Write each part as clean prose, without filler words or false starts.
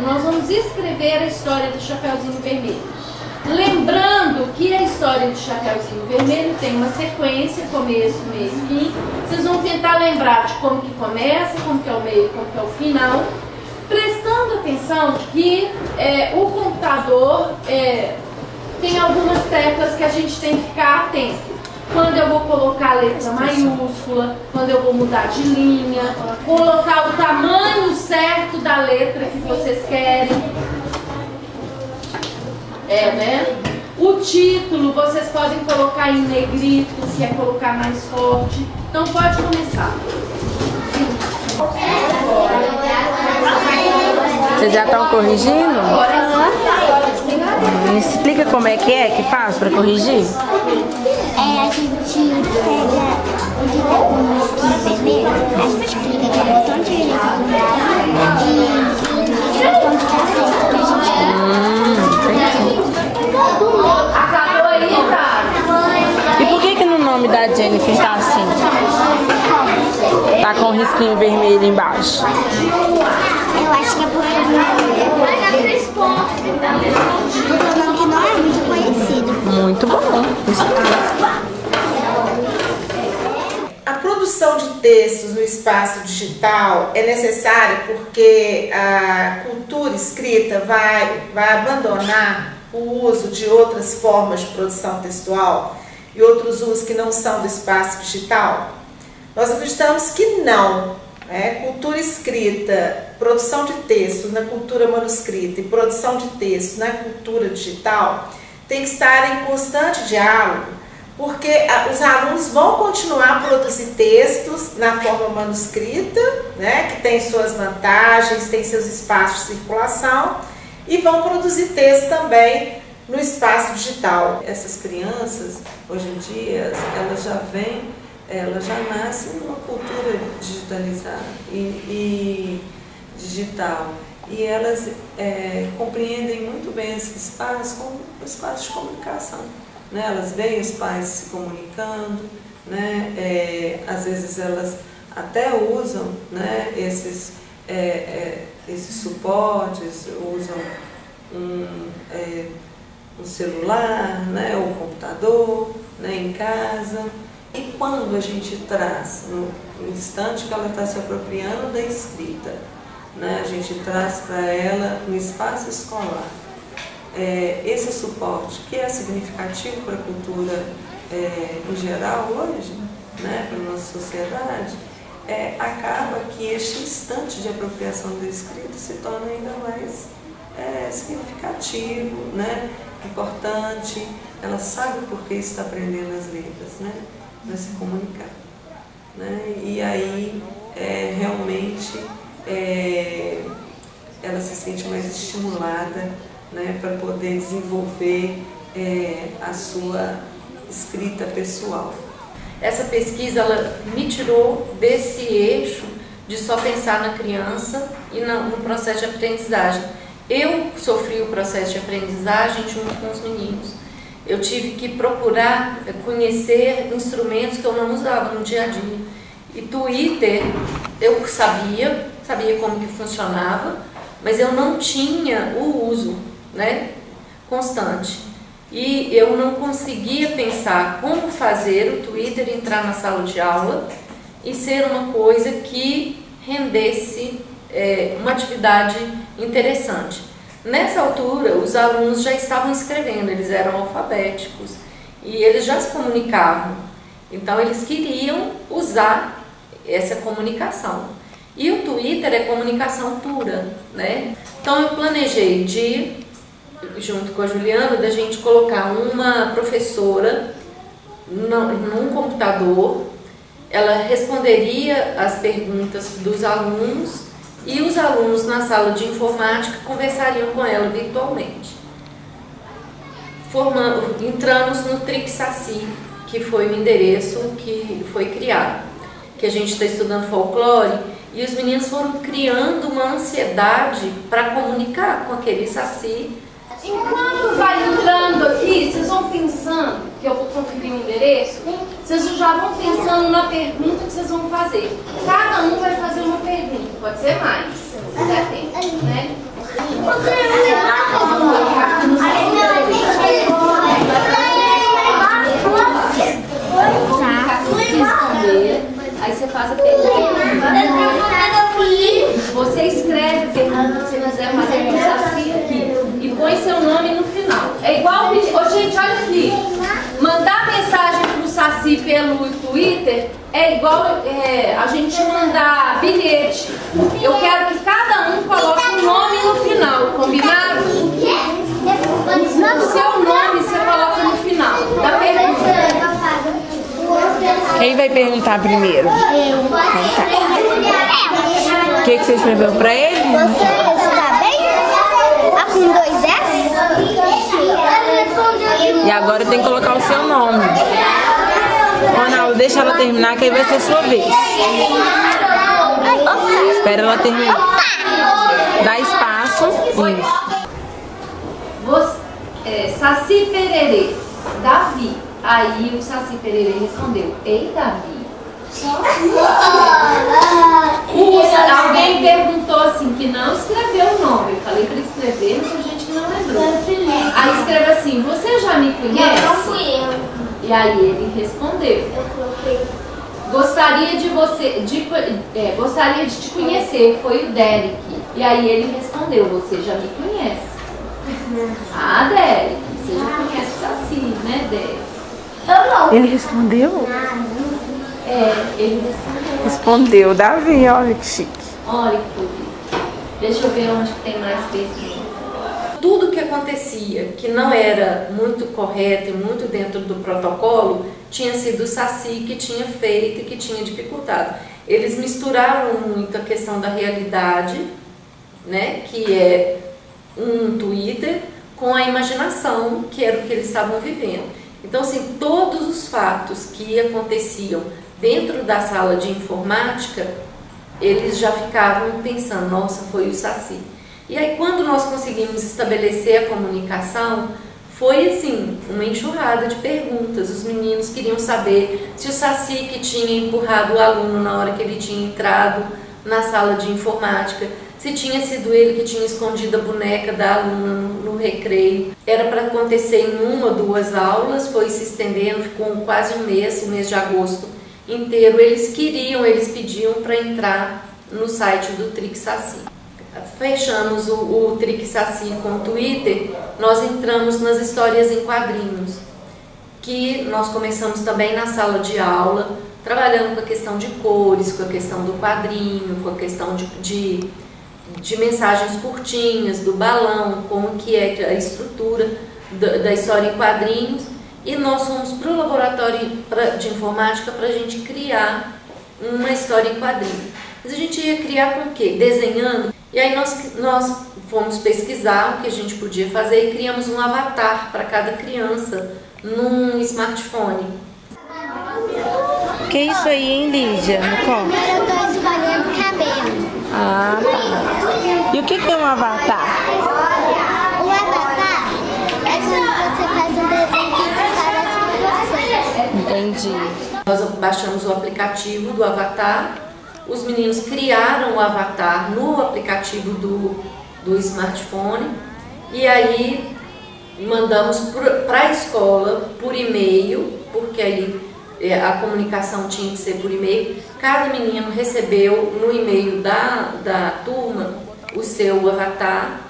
nós vamos escrever a história do Chapeuzinho Vermelho. Lembrando que a história do Chapeuzinho Vermelho tem uma sequência, começo, meio e fim. Vocês vão tentar lembrar de como que começa, como que é o meio, como que é o final, prestando atenção que o computador tem algumas teclas que a gente tem que ficar atento. Quando eu vou colocar a letra maiúscula, quando eu vou mudar de linha, colocar o tamanho certo da letra que vocês querem. Né? O título vocês podem colocar em negrito, que é colocar mais forte. Então pode começar. Vocês já estão corrigindo? Me explica como é que faz para corrigir? A gente pega o risquinho vermelho, a gente clica aqui no botão de direita do braço e o ponto tá certo pra gente. Acabou aí, tá? E por que no nome da Jennifer tá assim? Tá com um risquinho vermelho embaixo. Eu acho que é porque o nome que não é muito conhecido. Muito bom. A produção de textos no espaço digital é necessária porque a cultura escrita vai abandonar o uso de outras formas de produção textual e outros usos que não são do espaço digital? Nós acreditamos que não. Cultura escrita, produção de textos na cultura manuscrita e produção de textos na cultura digital tem que estar em constante diálogo, porque os alunos vão continuar a produzir textos na forma manuscrita, que tem suas vantagens, tem seus espaços de circulação, e vão produzir textos também no espaço digital. Essas crianças, hoje em dia, elas já nascem numa cultura digitalizada e digital. E elas compreendem muito bem esse espaço como um espaço de comunicação. Elas veem os pais se comunicando, às vezes elas até usam esses suportes, usam um celular, ou um computador em casa. E quando a gente traz, no instante que ela está se apropriando da escrita, a gente traz para ela no espaço escolar esse suporte que é significativo para a cultura em geral hoje, para a nossa sociedade, acaba que este instante de apropriação da escrita se torna ainda mais significativo, importante. Ela sabe por que está aprendendo as letras, para se comunicar. E aí realmente ela se sente mais estimulada para poder desenvolver a sua escrita pessoal. Essa pesquisa ela me tirou desse eixo de só pensar na criança e no processo de aprendizagem. Eu sofri o processo de aprendizagem junto com os meninos. Eu tive que procurar conhecer instrumentos que eu não usava no dia a dia. E Twitter, eu sabia como que funcionava, mas eu não tinha o uso constante. E eu não conseguia pensar como fazer o Twitter entrar na sala de aula e ser uma coisa que rendesse uma atividade interessante. Nessa altura, os alunos já estavam escrevendo, eles eram alfabéticos e eles já se comunicavam. Então, eles queriam usar essa comunicação. E o Twitter é comunicação pura, Então, eu planejei junto com a Juliana, da gente colocar uma professora num computador, ela responderia as perguntas dos alunos e os alunos na sala de informática conversariam com ela virtualmente. Entramos no Trixaci, que foi o endereço que foi criado, que a gente está estudando folclore, e os meninos foram criando uma ansiedade para comunicar com aquele saci. Enquanto vai entrando aqui, vocês vão pensando, que eu vou conferir o endereço, vocês já vão pensando na pergunta que vocês vão fazer. Cada um vai fazer uma pergunta, pode ser mais, se der tempo, Aí você faz a pergunta. Você escreve a pergunta que você quiser fazer com o Saci aqui e põe seu nome no final. É igual, gente, olha aqui. Mandar mensagem pro Saci pelo Twitter é igual a gente mandar bilhete. Eu quero que cada um coloque um nome no final, combinado? O seu nome você coloca no final da pergunta. Quem vai perguntar primeiro? O que você escreveu pra ele? Você está bem? Ah, com 2 S? E agora tem que colocar o seu nome. Ronaldo, deixa ela terminar que aí vai ser sua vez. Espera ela terminar. Dá espaço. Isso. Saci Pererê, Davi. Aí o Saci Pererê respondeu: ei, Davi. Alguém perguntou assim que não escreveu o nome. Eu falei para escrever, mas a gente não lembrou. Aí escreve assim: você já me conhece? Não fui eu. E aí ele respondeu: gostaria de te conhecer, foi o Derek. E aí ele respondeu: você já me conhece? Ah, Derek, você já conhece o Saci, né, Derek? Eu não. Ele respondeu? Ele respondeu. Respondeu, Davi, olha que chique. Olha que bonito. Deixa eu ver onde tem mais perguntas. Tudo que acontecia que não era muito correto e muito dentro do protocolo, tinha sido o Saci que tinha feito e que tinha dificultado. Eles misturavam muito a questão da realidade, né, que é um Twitter, com a imaginação, que era o que eles estavam vivendo. Então, assim, todos os fatos que aconteciam dentro da sala de informática, eles já ficavam pensando: nossa, foi o Saci. E aí, quando nós conseguimos estabelecer a comunicação, foi assim, uma enxurrada de perguntas. Os meninos queriam saber se o Saci que tinha empurrado o aluno na hora que ele tinha entrado na sala de informática, se tinha sido ele que tinha escondido a boneca da aluna no recreio. Era para acontecer em 1 ou 2 aulas, foi se estendendo, ficou quase um mês, o mês de agosto inteiro. Eles pediam para entrar no site do Trick Saci. Fechamos o Trick Saci com o Twitter, nós entramos nas histórias em quadrinhos, que nós começamos também na sala de aula, trabalhando com a questão de cores, com a questão do quadrinho, com a questão de mensagens curtinhas, do balão, como que é a estrutura da história em quadrinhos. E nós fomos para o laboratório de informática para a gente criar uma história em quadrinho. Mas a gente ia criar com o quê? Desenhando. E aí nós fomos pesquisar o que a gente podia fazer e criamos um avatar para cada criança num smartphone. Que isso aí, hein, Lídia? Me conta. Eu tô escolhendo cabelo. Ah, tá. E o que é um avatar? O avatar é quando você faz um desenho que parece com você. Entendi. Nós baixamos o aplicativo do avatar, os meninos criaram o avatar no aplicativo do smartphone e aí mandamos para a escola por e-mail, porque aí a comunicação tinha que ser por e-mail. Cada menino recebeu no e-mail da turma o seu avatar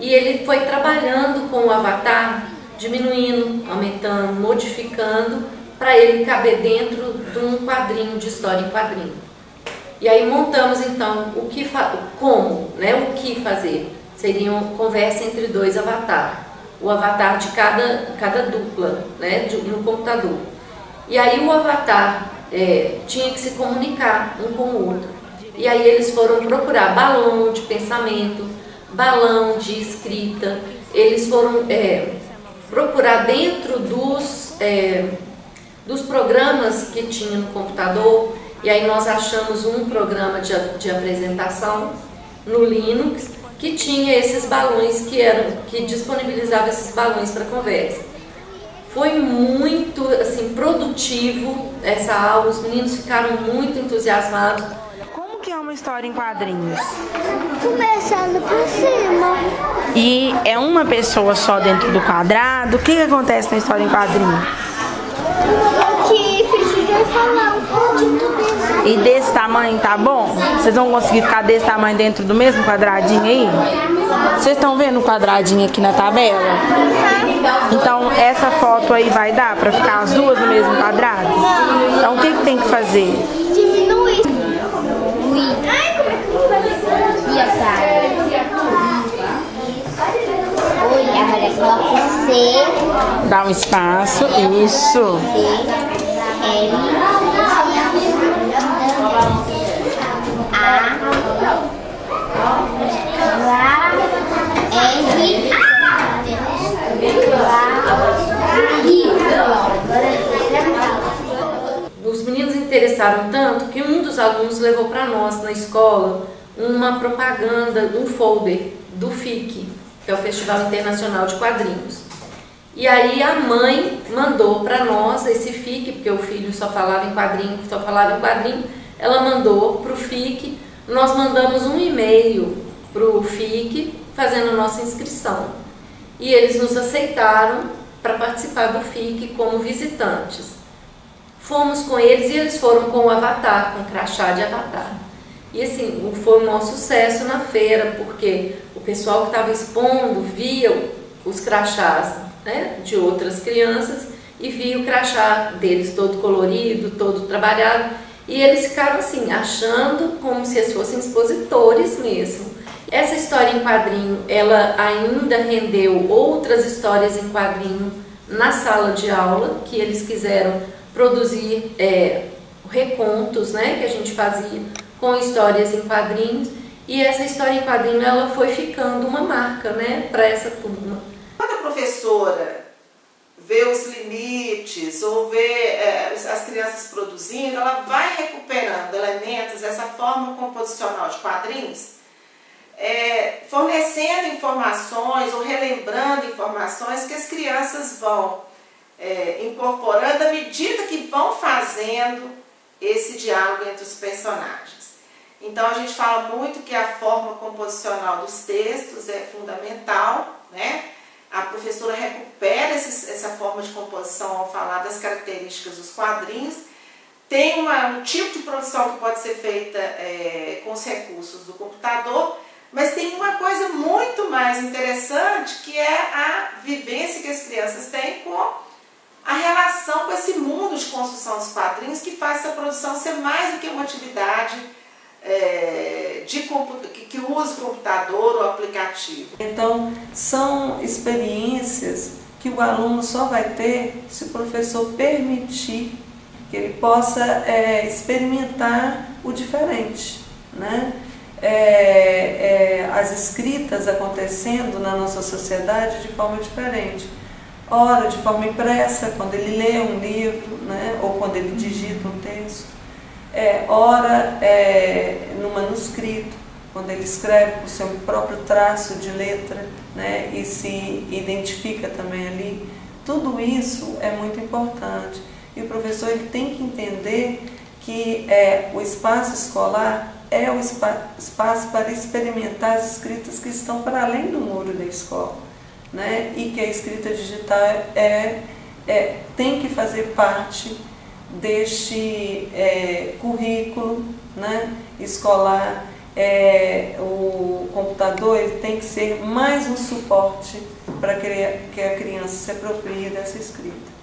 e ele foi trabalhando com o avatar, diminuindo, aumentando, modificando para ele caber dentro de um quadrinho de história em quadrinho. E aí montamos então o que fazer. Seria uma conversa entre 2 avatares, o avatar de cada dupla, né, no computador. E aí o avatar tinha que se comunicar um com o outro. E aí eles foram procurar balão de pensamento, balão de escrita. Eles foram procurar dentro dos programas que tinha no computador. E aí nós achamos um programa de apresentação no Linux que tinha esses balões que disponibilizava esses balões para conversa. Foi muito assim produtivo essa aula, os meninos ficaram muito entusiasmados. que é uma história em quadrinhos? Começando por cima. E é uma pessoa só dentro do quadrado? O que acontece na história em quadrinho? Que precisa falar um pouco de tudo isso. E desse tamanho tá bom? Vocês vão conseguir ficar desse tamanho dentro do mesmo quadradinho aí? Vocês estão vendo o quadradinho aqui na tabela? Então essa foto aí vai dar pra ficar as duas no mesmo quadrado? Então o que tem que fazer? Diminuir. Ai, como é que eu vou fazer? Oi, agora coloca C. Dá um espaço, isso. Os meninos interessaram tanto que um dos alunos levou para nós na escola uma propaganda, um folder do FIC, que é o Festival Internacional de Quadrinhos. E aí a mãe mandou para nós esse FIC, porque o filho só falava em quadrinho, ela mandou para o FIC, nós mandamos um e-mail para o FIC fazendo a nossa inscrição. E eles nos aceitaram para participar do FIC como visitantes. Fomos com eles e eles foram com o avatar, com o crachá de avatar. E assim, foi um maior sucesso na feira, porque o pessoal que estava expondo via os crachás, né, de outras crianças e via o crachá deles todo colorido, todo trabalhado. E eles ficaram assim, achando como se eles fossem expositores mesmo. Essa história em quadrinho, ela ainda rendeu outras histórias em quadrinho na sala de aula, que eles quiseram produzir recontos, né, que a gente fazia com histórias em quadrinhos, e essa história em quadrinho ela foi ficando uma marca, né, para essa turma. Quando a professora vê os limites ou vê as crianças produzindo, ela vai recuperando elementos dessa forma composicional de quadrinhos, fornecendo informações ou relembrando informações que as crianças vão incorporando à medida que vão fazendo esse diálogo entre os personagens. Então a gente fala muito que a forma composicional dos textos é fundamental, né? A professora recupera essa forma de composição ao falar das características dos quadrinhos. Tem um tipo de produção que pode ser feita com os recursos do computador, mas tem uma coisa muito mais interessante, que é a vivência que as crianças têm com a relação com esse mundo de construção dos quadrinhos, que faz essa produção ser mais do que uma atividade que usa o computador ou aplicativo. Então, são experiências que o aluno só vai ter se o professor permitir que ele possa experimentar o diferente, né? As escritas acontecendo na nossa sociedade de forma diferente. Ora de forma impressa, quando ele lê um livro, né, ou quando ele digita um texto, ora no manuscrito, quando ele escreve com o seu próprio traço de letra, né, e se identifica também ali. Tudo isso é muito importante e o professor ele tem que entender que o espaço escolar é o espaço para experimentar as escritas que estão para além do muro da escola, né? E que a escrita digital tem que fazer parte deste currículo, né, escolar. O computador ele tem que ser mais um suporte para que a criança se aproprie dessa escrita.